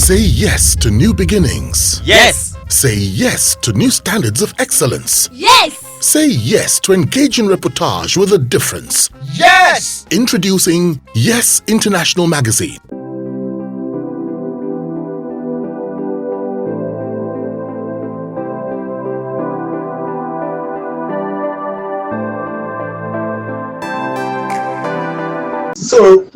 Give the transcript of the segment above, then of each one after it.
Say yes to new beginnings. Yes. Say yes to new standards of excellence. Yes. Say yes to engaging reportage with a difference. Yes. Introducing Yes International Magazine. So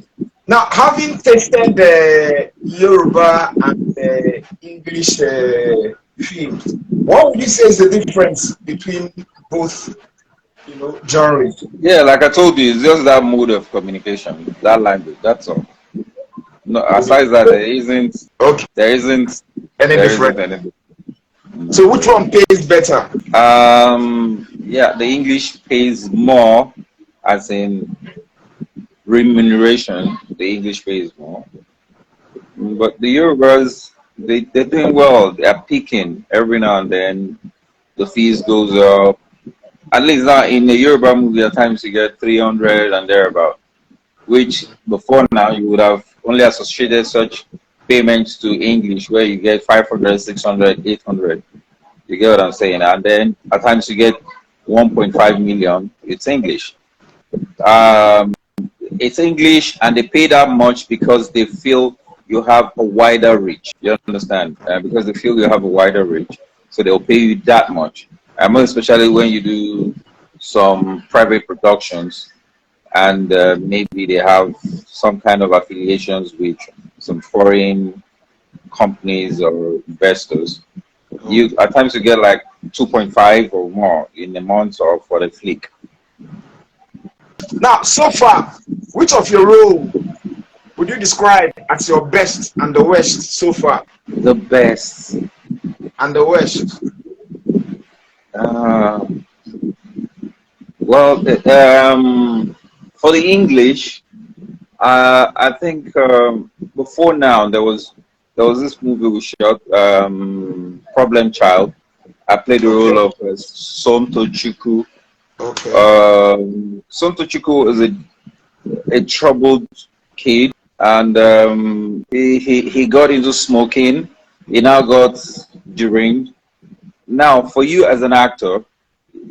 now, having tasted the Yoruba and the English films, what would you say is the difference between both, genres? Yeah, like I told you, it's just that mode of communication, that language. That's all. No, aside that, Okay, there isn't, any there isn't different? anything. So which one pays better? Yeah, the English pays more, as in remuneration. The English pays more, but the Yorubas, they're doing well. They are peaking every now and then. The fees goes up. At least now in the Yoruba movie, at times you get 300 and thereabout, which before now you would have only associated such payments to English, where you get 500, 600, 800. You get what I'm saying? And then at times you get 1.5 million. It's English. Um, it's English, and they pay that much because they feel you have a wider reach. You understand? Because they feel you have a wider reach, so they'll pay you that much. Most especially when you do some private productions, and maybe they have some kind of affiliations with some foreign companies or investors. You at times you get like 2.5 or more in a month or for the flick. Now, so far, which of your role would you describe as your best and the worst so far? The best. And the worst? Well, for the English, I think before now there was this movie we shot, Problem Child. I played the role of Sonto Chukwu. Okay. Sonto Chukwu is a troubled kid, and he got into smoking. He now got deranged. Now, for you as an actor,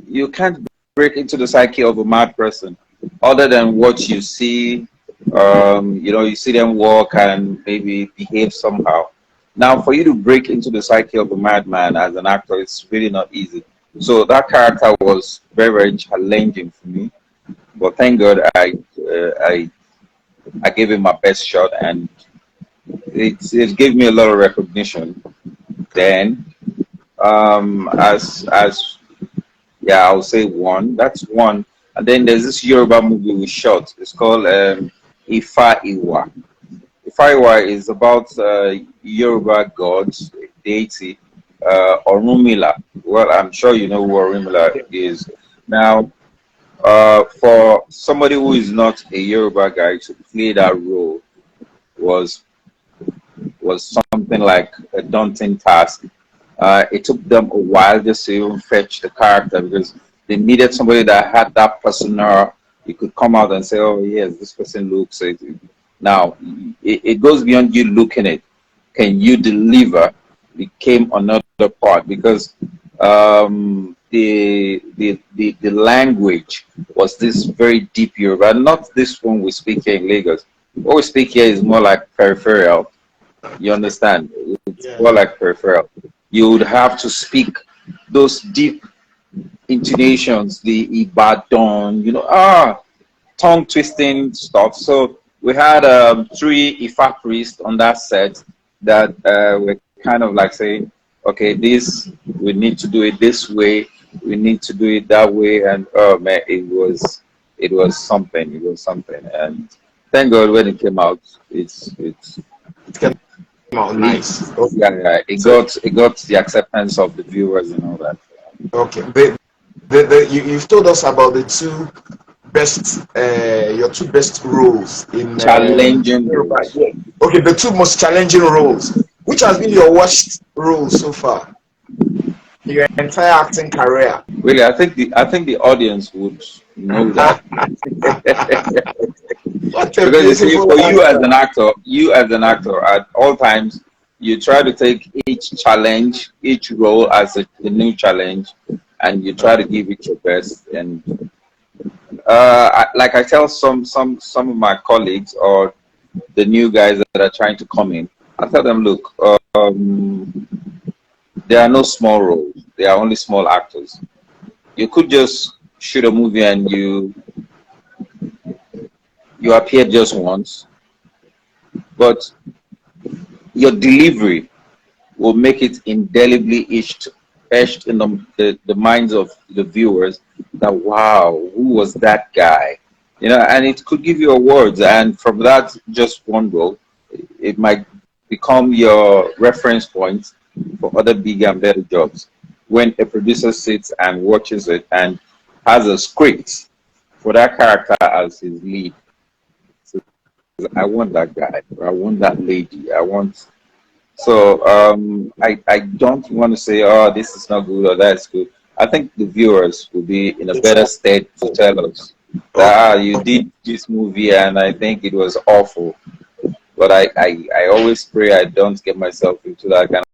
you can't break into the psyche of a mad person other than what you see. You see them walk and maybe behave somehow. Now, for you to break into the psyche of a madman as an actor, it's really not easy. So that character was very, very challenging for me. But thank God I gave it my best shot, and it gave me a lot of recognition. Then, yeah, I'll say one. That's one. And then there's this Yoruba movie we shot. It's called Ifa Iwa. Ifa Iwa is about Yoruba gods, deity, Orunmila. Well, I'm sure you know who Orunmila is. Now, for somebody who is not a Yoruba guy to play that role was something like a daunting task. It took them a while just to even fetch the character, because they needed somebody that had that persona. You could come out and say, oh yes, this person looks it. Now it goes beyond you looking it. Can you deliver? Became another part, because the language was this very deep Yoruba, not this one we speak here in Lagos. What we speak here is more like peripheral. You understand? It's more like peripheral. You would have to speak those deep intonations, the Ibadan, tongue twisting stuff. So we had 3 Ifa priests on that set that were kind of like saying, okay, this, we need to do it this way, we need to do it that way, and oh man, it was something. And thank God when it came out, it came out nice. Yeah, it got the acceptance of the viewers and all that. Okay, you've told us about the two best, your two best roles in challenging roles. Okay, the two most challenging roles. Which has been your worst role so far in your entire acting career? Really, I think the audience would know that. Because you see, for you as an actor, at all times, you try to take each challenge, each role as a new challenge, and you try to give it your best. And like I tell some of my colleagues or the new guys that are trying to come in, I tell them, look, there are no small roles. There are only small actors. You could just shoot a movie and you appear just once, but your delivery will make it indelibly etched in the minds of the viewers that, wow, who was that guy? You know, and it could give you awards. And from that, just one role, it might become your reference point for other bigger and better jobs. When a producer sits and watches it and has a script for that character as his lead, so I want that guy, or I want that lady, I want. So I don't want to say, oh, this is not good or that's good. I think the viewers will be in a better state to tell us that, you did this movie and I think it was awful. But I always pray I don't get myself into that kind